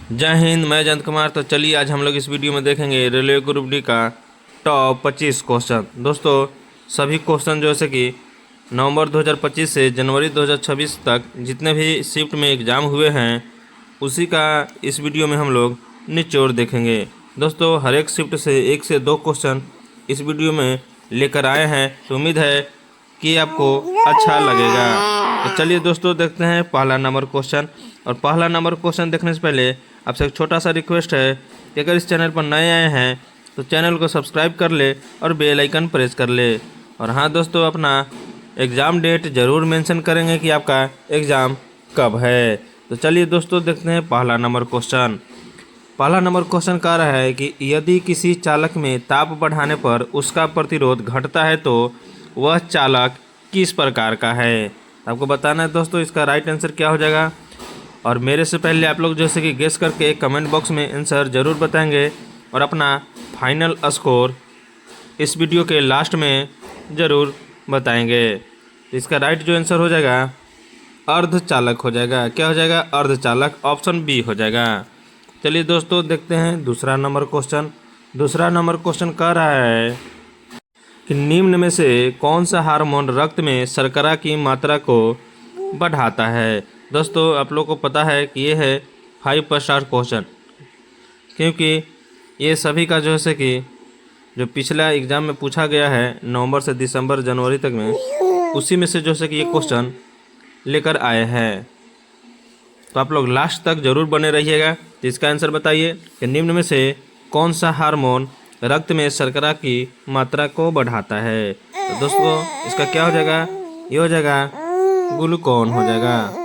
जय हिंद। मैं जयंत कुमार। तो चलिए आज हम लोग इस वीडियो में देखेंगे रेलवे ग्रुप डी का टॉप 25 क्वेश्चन। दोस्तों सभी क्वेश्चन जैसे कि नवंबर 2025 से जनवरी 2026 तक जितने भी शिफ्ट में एग्ज़ाम हुए हैं उसी का इस वीडियो में हम लोग निचोड़ देखेंगे। दोस्तों हर एक शिफ्ट से 1 से 2 क्वेश्चन इस वीडियो में लेकर आए हैं, तो उम्मीद है कि आपको अच्छा लगेगा। तो चलिए दोस्तों देखते हैं पहला नंबर क्वेश्चन। और पहला नंबर क्वेश्चन देखने से पहले आपसे एक छोटा सा रिक्वेस्ट है कि अगर इस चैनल पर नए आए हैं तो चैनल को सब्सक्राइब कर ले और बेल आइकन प्रेस कर ले। और हाँ दोस्तों, अपना एग्ज़ाम डेट ज़रूर मेंशन करेंगे कि आपका एग्ज़ाम कब है। तो चलिए दोस्तों देखते हैं पहला नंबर क्वेश्चन। पहला नंबर क्वेश्चन कह रहा है कि यदि किसी चालक में ताप बढ़ाने पर उसका प्रतिरोध घटता है तो वह चालक किस प्रकार का है। आपको बताना है दोस्तों इसका राइट आंसर क्या हो जाएगा। और मेरे से पहले आप लोग जैसे कि गेस करके कमेंट बॉक्स में आंसर ज़रूर बताएंगे और अपना फाइनल स्कोर इस वीडियो के लास्ट में ज़रूर बताएंगे। तो इसका राइट जो आंसर हो जाएगा अर्धचालक हो जाएगा। क्या हो जाएगा? अर्धचालक। ऑप्शन बी हो जाएगा। चलिए दोस्तों देखते हैं दूसरा नंबर क्वेश्चन। दूसरा नंबर क्वेश्चन कह रहा है कि निम्न में से कौन सा हार्मोन रक्त में शर्करा की मात्रा को बढ़ाता है। दोस्तों आप लोग को पता है कि ये है 5 स्टार क्वेश्चन, क्योंकि ये सभी का जो है कि जो पिछला एग्ज़ाम में पूछा गया है नवंबर से दिसंबर जनवरी तक में, उसी में से जो है कि ये क्वेश्चन लेकर आए हैं। तो आप लोग लास्ट तक ज़रूर बने रहिएगा। तो इसका आंसर बताइए कि निम्न में से कौन सा हार्मोन रक्त में शर्करा की मात्रा को बढ़ाता है। तो दोस्तों इसका क्या हो जाएगा? ये हो जाएगा ग्लूकोन हो जाएगा।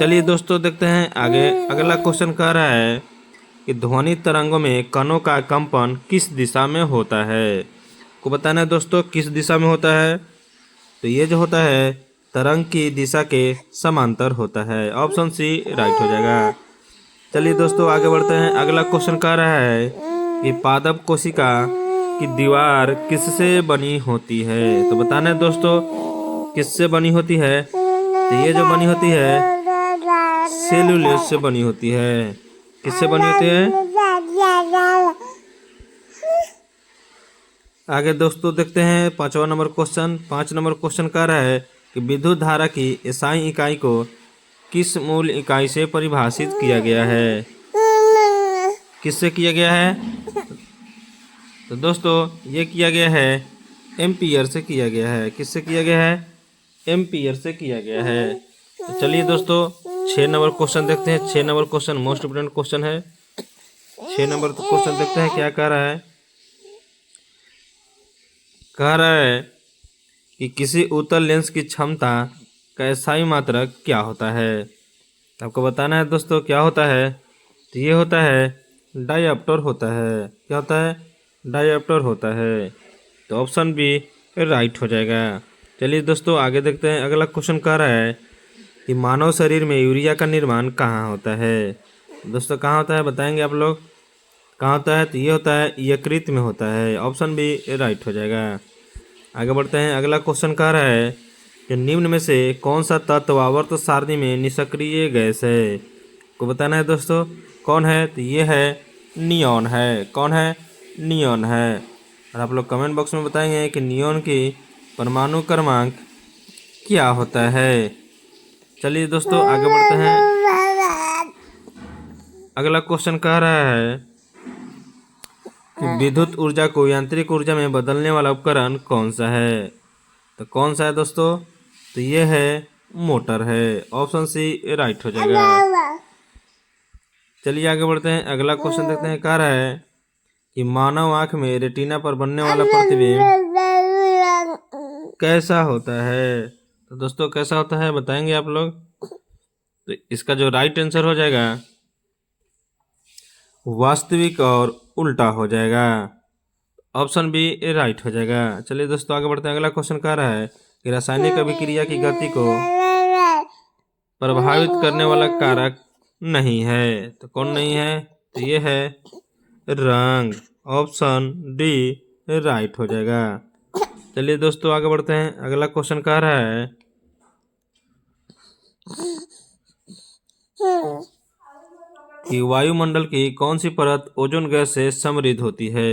चलिए दोस्तों देखते हैं आगे। अगला क्वेश्चन कह रहा है कि ध्वनि तरंगों में कणों का कंपन किस दिशा में होता है। को बताना है दोस्तों किस दिशा में होता है। तो ये जो होता है तरंग की दिशा के समांतर होता है। ऑप्शन सी राइट हो जाएगा। चलिए दोस्तों आगे बढ़ते हैं। अगला क्वेश्चन कह रहा है कि पादप कोशिका की दीवार किससे बनी होती है। तो बताना है दोस्तों किससे बनी होती है। तो ये जो बनी होती है सेलुलोज से बनी होती है। किससे बनी होती है? आगे दोस्तों देखते हैं 5वां नंबर क्वेश्चन। 5 नंबर क्वेश्चन कह रहा है कि विद्युत धारा की एसआई इकाई को किस मूल इकाई से परिभाषित किया गया है। किससे किया गया है? तो दोस्तों ये किया गया है एम्पियर से किया गया है। किससे किया गया है? एम्पियर से किया गया है। तो चलिए दोस्तों 6 नंबर क्वेश्चन देखते हैं। 6 number question most important question है। 6 नंबर क्वेश्चन देखते हैं क्या कह रहा है। कह रहा है कि किसी उत्तल लेंस की क्षमता का एसआई मात्रक क्या होता है। आपको बताना है दोस्तों क्या होता है। तो ये होता है डायऑप्टर होता है। क्या होता है? डायऑप्टर होता है। तो ऑप्शन बी राइट हो जाएगा। चलिए दोस्तों आगे देखते हैं। अगला क्वेश्चन कह रहा है कि मानव शरीर में यूरिया का निर्माण कहाँ होता है। दोस्तों कहाँ होता है बताएंगे आप लोग। कहाँ होता है? तो ये होता है यकृत में होता है। ऑप्शन बी राइट हो जाएगा। आगे बढ़ते हैं। अगला क्वेश्चन कह रहा है कि निम्न में से कौन सा तत्व आवर्त सारणी में निष्क्रिय गैस है। को बताना है दोस्तों कौन है। तो ये है नियॉन है। कौन है? नियॉन है। और आप लोग कमेंट बॉक्स में बताएंगे कि नियॉन की परमाणु क्रमांक क्या होता है। चलिए दोस्तों आगे बढ़ते हैं। अगला क्वेश्चन कह रहा है कि विद्युत ऊर्जा को यांत्रिक ऊर्जा में बदलने वाला उपकरण कौन सा है। तो कौन सा है दोस्तों? तो ये है मोटर है। ऑप्शन सी राइट हो जाएगा। चलिए आगे बढ़ते हैं। अगला क्वेश्चन देखते हैं। कह रहा है कि मानव आँख में रेटिना पर बनने वाला प्रतिबिंब कैसा होता है। तो दोस्तों कैसा होता है बताएंगे आप लोग। तो इसका जो राइट आंसर हो जाएगा वास्तविक और उल्टा हो जाएगा। ऑप्शन बी राइट हो जाएगा। चलिए दोस्तों आगे बढ़ते हैं। अगला क्वेश्चन कह रहा है कि रासायनिक अभिक्रिया की गति को प्रभावित करने वाला कारक नहीं है। तो कौन नहीं है? तो ये है रंग। ऑप्शन डी राइट हो जाएगा। चलिए दोस्तों आगे बढ़ते हैं। अगला क्वेश्चन कह रहा है कि वायुमंडल की कौन सी परत ओजोन गैस से समृद्ध होती है।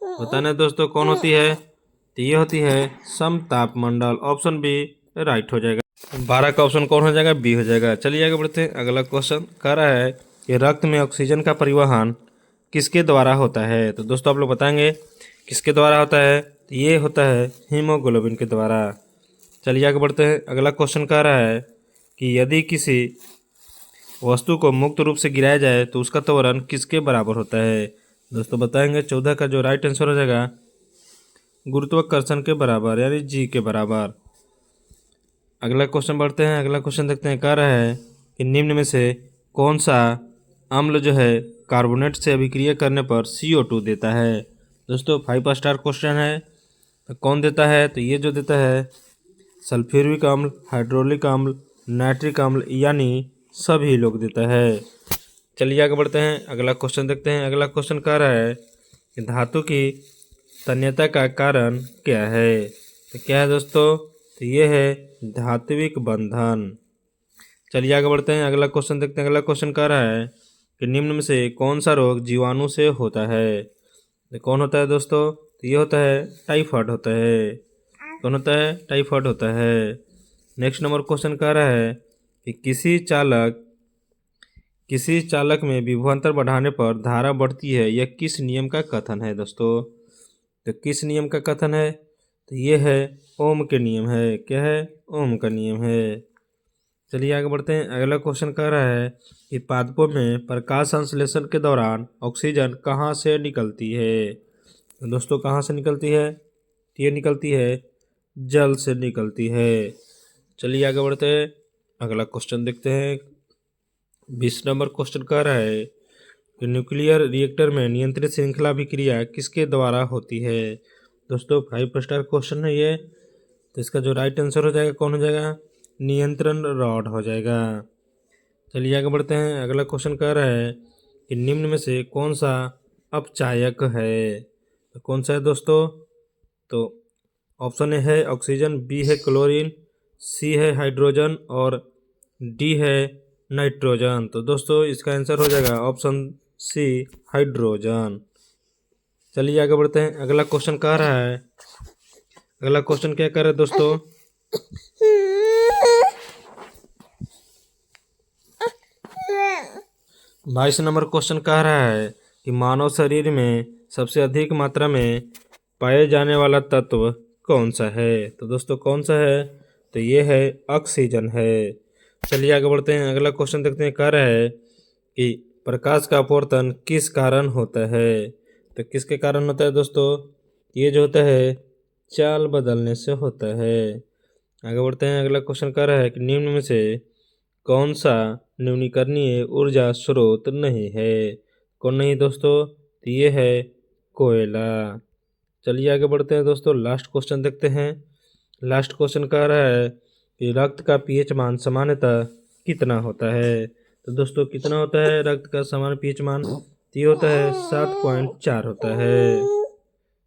बताना दोस्तों कौन होती है, तो ये होती है समताप मंडल। ऑप्शन बी राइट हो जाएगा। 12 का ऑप्शन कौन हो जाएगा, बी हो जाएगा। चलिए आगे बढ़ते हैं। अगला क्वेश्चन कह रहा है कि रक्त में ऑक्सीजन का परिवहन किसके द्वारा होता है। तो दोस्तों आप लोग बताएंगे किसके द्वारा होता है, तो ये होता है हीमोग्लोबिन के द्वारा। चलिए आगे बढ़ते हैं। अगला क्वेश्चन कह रहा है कि यदि किसी वस्तु को मुक्त रूप से गिराया जाए तो उसका त्वरण किसके बराबर होता है। दोस्तों बताएंगे 14 का जो राइट आंसर हो जाएगा गुरुत्वाकर्षण के बराबर, यानी जी के बराबर। अगला क्वेश्चन बढ़ते हैं। अगला क्वेश्चन देखते हैं। कह रहा है कि निम्न में से कौन सा अम्ल जो है कार्बोनेट से अभिक्रिया करने पर CO2 देता है। दोस्तों 5 स्टार क्वेश्चन है। तो कौन देता है, तो ये जो देता है सल्फ्यूरिक अम्ल, हाइड्रोलिक अम्ल, नाइट्रिक अम्ल, यानी सभी लोग देता है। चलिए आगे बढ़ते हैं। अगला क्वेश्चन देखते हैं। अगला क्वेश्चन कह रहा है कि धातु की तन्यता का कारण क्या है। तो क्या है दोस्तों, तो ये है धात्विक बंधन। चलिए आगे बढ़ते हैं। अगला क्वेश्चन देखते हैं। अगला क्वेश्चन कह रहा है कि निम्न में से कौन सा रोग जीवाणु से होता है। तो कौन होता है दोस्तों, तो ये होता है टाइफाइड होता है। कौन होता है, टाइफाइड होता है। नेक्स्ट नंबर क्वेश्चन कह रहा है कि किसी चालक में विभवांतर बढ़ाने पर धारा बढ़ती है, यह किस नियम का कथन है। दोस्तों तो किस नियम का कथन है, तो ये है ओम के नियम है। क्या है, ओम का नियम है। चलिए आगे बढ़ते हैं। अगला क्वेश्चन कह रहा है कि पादपों में प्रकाश संश्लेषण के दौरान ऑक्सीजन कहाँ से निकलती है। तो दोस्तों कहाँ से निकलती है, तो ये निकलती है जल से निकलती है। चलिए आगे बढ़ते हैं। अगला क्वेश्चन देखते हैं। 20 नंबर क्वेश्चन कह रहा है कि न्यूक्लियर रिएक्टर में नियंत्रित श्रृंखला अभिक्रिया किसके द्वारा होती है। दोस्तों 5 स्टार क्वेश्चन है ये। तो इसका जो राइट आंसर हो जाएगा कौन हो जाएगा, नियंत्रण रॉड हो जाएगा। चलिए आगे बढ़ते हैं। अगला क्वेश्चन कह रहा है कि निम्न में से कौन सा अपचायक है। तो कौन सा है दोस्तों, तो ऑप्शन ए है ऑक्सीजन, बी है क्लोरीन, सी है हाइड्रोजन और डी है नाइट्रोजन। तो दोस्तों इसका आंसर हो जाएगा ऑप्शन सी हाइड्रोजन। चलिए आगे बढ़ते हैं। अगला क्वेश्चन कह रहा है, अगला क्वेश्चन क्या कर रहा है दोस्तों, 22 नंबर क्वेश्चन कह रहा है कि मानव शरीर में सबसे अधिक मात्रा में पाए जाने वाला तत्व कौन सा है। तो दोस्तों कौन सा है, तो ये है ऑक्सीजन है। चलिए आगे बढ़ते हैं। अगला क्वेश्चन देखते हैं। कह रहा है कि प्रकाश का अपवर्तन किस कारण होता है। तो किसके कारण होता है दोस्तों, ये जो होता है चाल बदलने से होता है। आगे बढ़ते हैं। अगला क्वेश्चन कह रहा है कि निम्न में से कौन सा नवीकरणीय ऊर्जा स्रोत नहीं है। कौन नहीं दोस्तों, तो ये है कोयला। चलिए आगे बढ़ते हैं दोस्तों। लास्ट क्वेश्चन देखते हैं। लास्ट क्वेश्चन कह रहा है कि रक्त का पीएच मान सामान्यतः कितना होता है। तो दोस्तों कितना होता है रक्त का सामान्य पीएच मान, तो ये होता है 7.4 होता है।